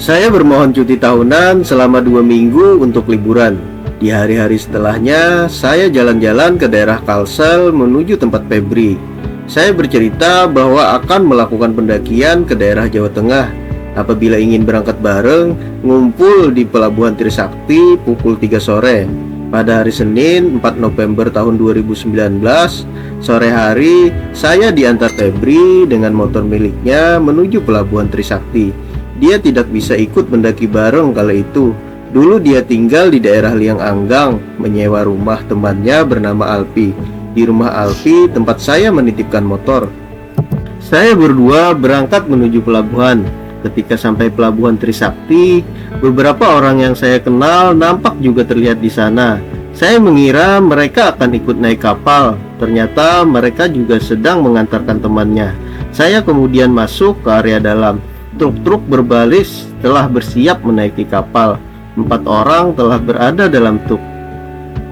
Saya bermohon cuti tahunan selama 2 minggu untuk liburan. Di hari-hari setelahnya, saya jalan-jalan ke daerah Kalsel menuju tempat Febri. Saya bercerita bahwa akan melakukan pendakian ke daerah Jawa Tengah. Apabila ingin berangkat bareng, ngumpul di Pelabuhan Trisakti pukul 3 sore. Pada hari Senin 4 November tahun 2019, sore hari, saya diantar Febri dengan motor miliknya menuju Pelabuhan Trisakti. Dia tidak bisa ikut mendaki bareng kala itu. Dulu dia tinggal di daerah Liang Anggang, menyewa rumah temannya bernama Alpi. Di rumah Alpi, tempat saya menitipkan motor. Saya berdua berangkat menuju pelabuhan. Ketika sampai Pelabuhan Trisakti, beberapa orang yang saya kenal nampak juga terlihat di sana. Saya mengira mereka akan ikut naik kapal. Ternyata mereka juga sedang mengantarkan temannya. Saya kemudian masuk ke area dalam. Truk-truk berbaris telah bersiap menaiki kapal. 4 orang telah berada dalam truk.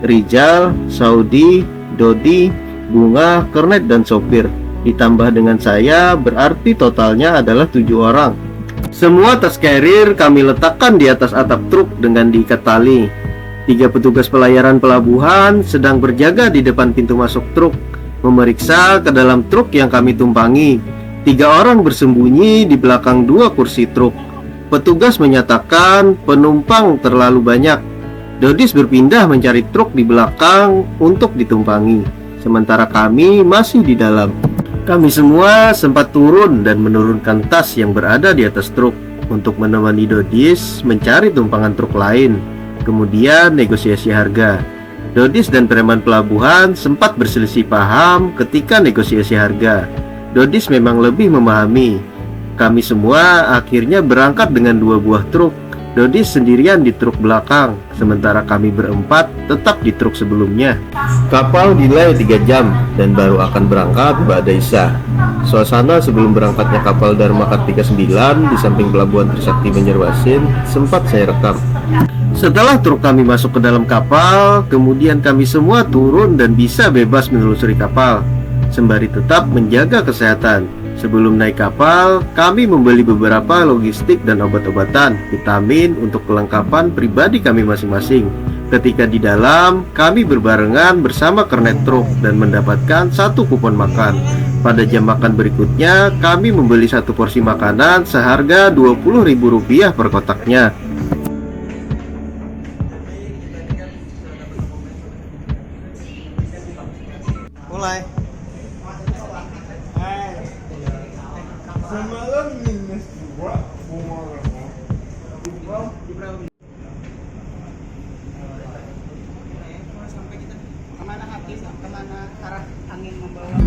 Rijal, Saudi, Dodi, Bunga, Kernet, dan sopir. Ditambah dengan saya, berarti totalnya adalah 7 orang. Semua tas carrier kami letakkan di atas atap truk dengan diikat tali. 3 petugas pelayaran pelabuhan sedang berjaga di depan pintu masuk truk, memeriksa ke dalam truk yang kami tumpangi. 3 orang bersembunyi di belakang 2 kursi truk. Petugas menyatakan penumpang terlalu banyak. Dodis berpindah mencari truk di belakang untuk ditumpangi, sementara kami masih di dalam. Kami semua sempat turun dan menurunkan tas yang berada di atas truk untuk menemani Dodis mencari tumpangan truk lain. Kemudian negosiasi harga. Dodis dan preman pelabuhan sempat berselisih paham ketika negosiasi harga. Dodis memang lebih memahami. Kami semua akhirnya berangkat dengan 2 buah truk. Dodis sendirian di truk belakang, sementara kami berempat tetap di truk sebelumnya. Kapal delay 3 jam dan baru akan berangkat pada Isya. Suasana sebelum berangkatnya kapal Dharma Kartika 9 di samping Pelabuhan Trisakti Banjarmasin sempat saya rekam. Setelah truk kami masuk ke dalam kapal, kemudian kami semua turun dan bisa bebas menelusuri kapal, sembari tetap menjaga kesehatan. Sebelum naik kapal, kami membeli beberapa logistik dan obat-obatan, vitamin untuk kelengkapan pribadi kami masing-masing. Ketika di dalam, kami berbarengan bersama kernet truk dan mendapatkan 1 kupon makan. Pada jam makan berikutnya, kami membeli 1 porsi makanan seharga Rp20.000 per kotaknya. Mulai. Semalam minus 2 sampai kita kemana hati, kemana arah angin membawa.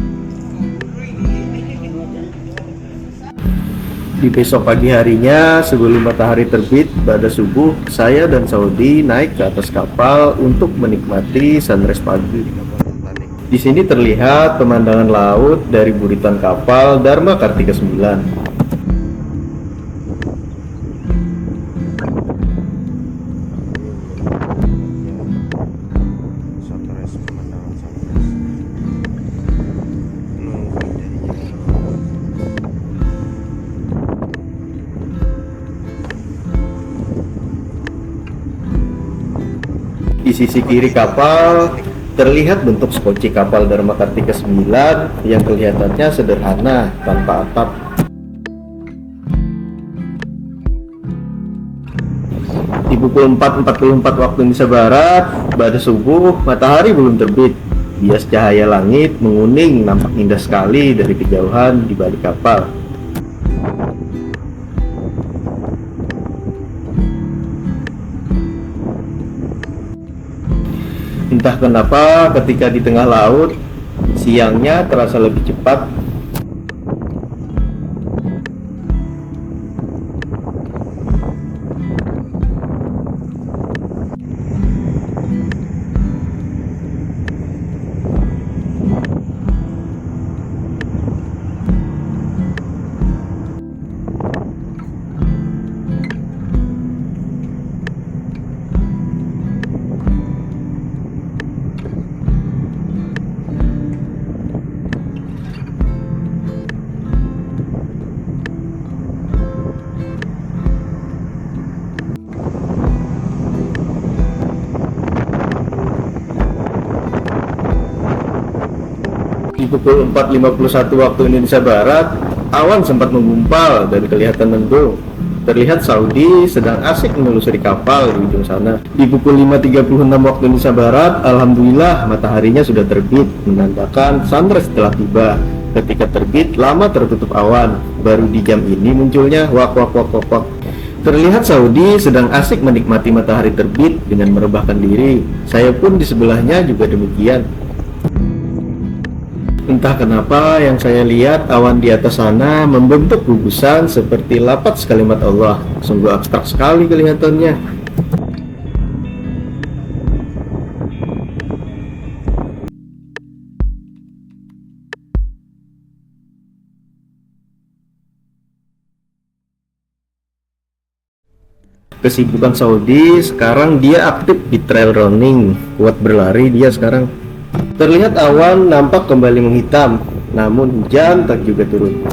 Di besok pagi harinya, sebelum matahari terbit pada subuh, saya dan Saudi naik ke atas kapal untuk menikmati sunrise pagi. Di sini terlihat pemandangan laut dari buritan kapal Dharma Kartika 9. Di sisi kiri kapal terlihat bentuk skoci kapal Dharma Kartika 9 yang kelihatannya sederhana tanpa atap. Di pukul 4.44 waktu Indonesia Barat, pada subuh, matahari belum terbit. Bias cahaya langit menguning nampak indah sekali dari kejauhan di balik kapal. Entah kenapa ketika di tengah laut, siangnya terasa lebih cepat. pukul 4.51 waktu Indonesia Barat, awan sempat menggumpal dan kelihatan mendung. Terlihat Saudi sedang asik menelusuri kapal di ujung sana. Di pukul 5.36 waktu Indonesia Barat, alhamdulillah mataharinya sudah terbit, menandakan sunrise telah tiba. Ketika terbit, lama tertutup awan. Baru di jam ini munculnya wak wak wak wak wak. Terlihat Saudi sedang asik menikmati matahari terbit dengan merebahkan diri. Saya pun di sebelahnya juga demikian. Entah kenapa yang saya lihat awan di atas sana membentuk gugusan seperti lapat kalimat Allah. Sungguh abstrak sekali kelihatannya. Kesibukan Saudi sekarang dia aktif di trail running, kuat berlari dia sekarang. Terlihat awan nampak kembali menghitam, namun hujan tak juga turun.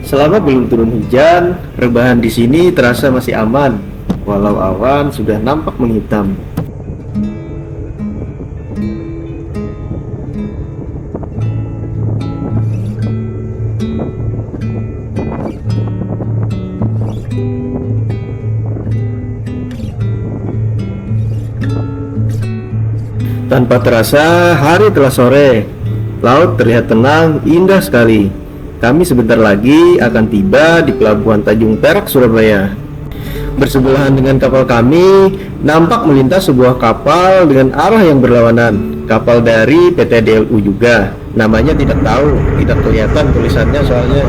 Selama belum turun hujan, rebahan di sini terasa masih aman, walau awan sudah nampak menghitam. Tanpa terasa, hari telah sore. Laut terlihat tenang, indah sekali. Kami sebentar lagi akan tiba di Pelabuhan Tanjung Perak, Surabaya. Bersebelahan dengan kapal kami, nampak melintas sebuah kapal dengan arah yang berlawanan. Kapal dari PT DLU juga. Namanya tidak tahu, tidak kelihatan tulisannya soalnya.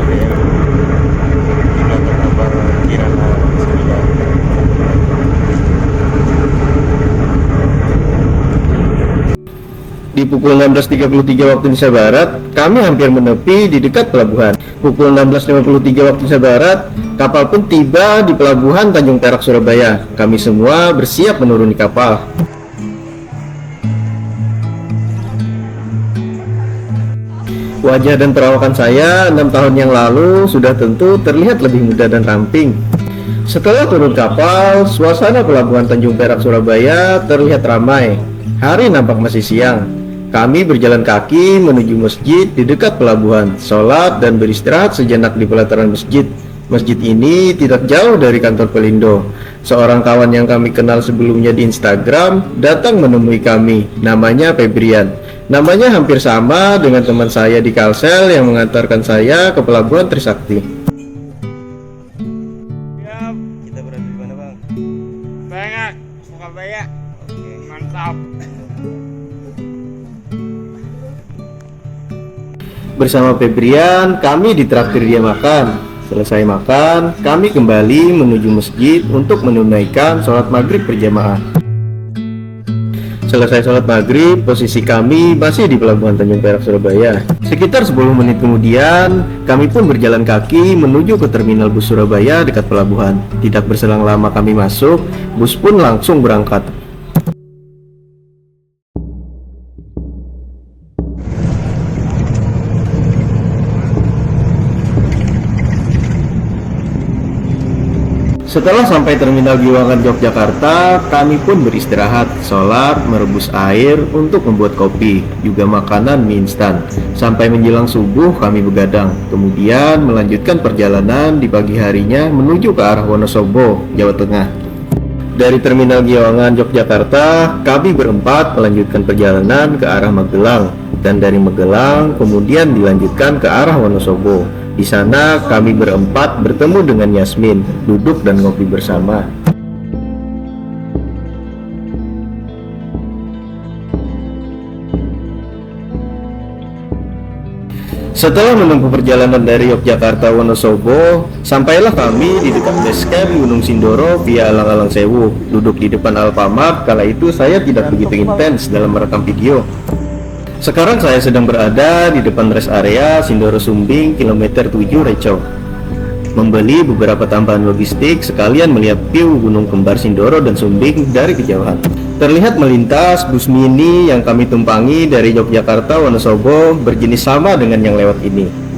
Di pukul 16.33 waktu Indonesia Barat, kami hampir menepi di dekat pelabuhan. Pukul 16.53 waktu Indonesia Barat, kapal pun tiba di Pelabuhan Tanjung Perak, Surabaya. Kami semua bersiap menuruni kapal. Wajah dan perawakan saya 6 tahun yang lalu sudah tentu terlihat lebih muda dan ramping. Setelah turun kapal, suasana Pelabuhan Tanjung Perak, Surabaya terlihat ramai. Hari nampak masih siang. Kami berjalan kaki menuju masjid di dekat pelabuhan, sholat dan beristirahat sejenak di pelataran masjid. Masjid ini tidak jauh dari kantor Pelindo. Seorang kawan yang kami kenal sebelumnya di Instagram datang menemui kami, namanya Febrian. Namanya hampir sama dengan teman saya di Kalsel yang mengantarkan saya ke Pelabuhan Trisakti. Siap. Kita berada di mana, Bang? Bangak, Surabaya. Oke, mantap. Bersama Febrian, kami ditraktir dia makan. Selesai makan, kami kembali menuju masjid untuk menunaikan sholat maghrib berjamaah. Selesai sholat maghrib, posisi kami masih di Pelabuhan Tanjung Perak, Surabaya. Sekitar 10 menit kemudian, kami pun berjalan kaki menuju ke terminal bus Surabaya dekat pelabuhan. Tidak berselang lama kami masuk, bus pun langsung berangkat. Setelah sampai terminal Giwangan Yogyakarta, kami pun beristirahat, sholat, merebus air untuk membuat kopi, juga makanan mie instan. Sampai menjelang subuh kami begadang, kemudian melanjutkan perjalanan di pagi harinya menuju ke arah Wonosobo, Jawa Tengah. Dari terminal Giwangan Yogyakarta, kami berempat melanjutkan perjalanan ke arah Magelang, dan dari Magelang kemudian dilanjutkan ke arah Wonosobo. Di sana kami berempat bertemu dengan Yasmin, duduk dan ngopi bersama. Setelah menempuh perjalanan dari Yogyakarta Wonosobo, sampailah kami di dekat base camp Gunung Sindoro via Alang-Alang Sewu. Duduk di depan Alfamart, kala itu saya tidak begitu intens dalam merekam video. Sekarang saya sedang berada di depan rest area Sindoro Sumbing kilometer 7 Reco. Membeli beberapa tambahan logistik sekalian melihat view Gunung Kembar Sindoro dan Sumbing dari kejauhan. Terlihat melintas bus mini yang kami tumpangi dari Yogyakarta Wonosobo berjenis sama dengan yang lewat ini.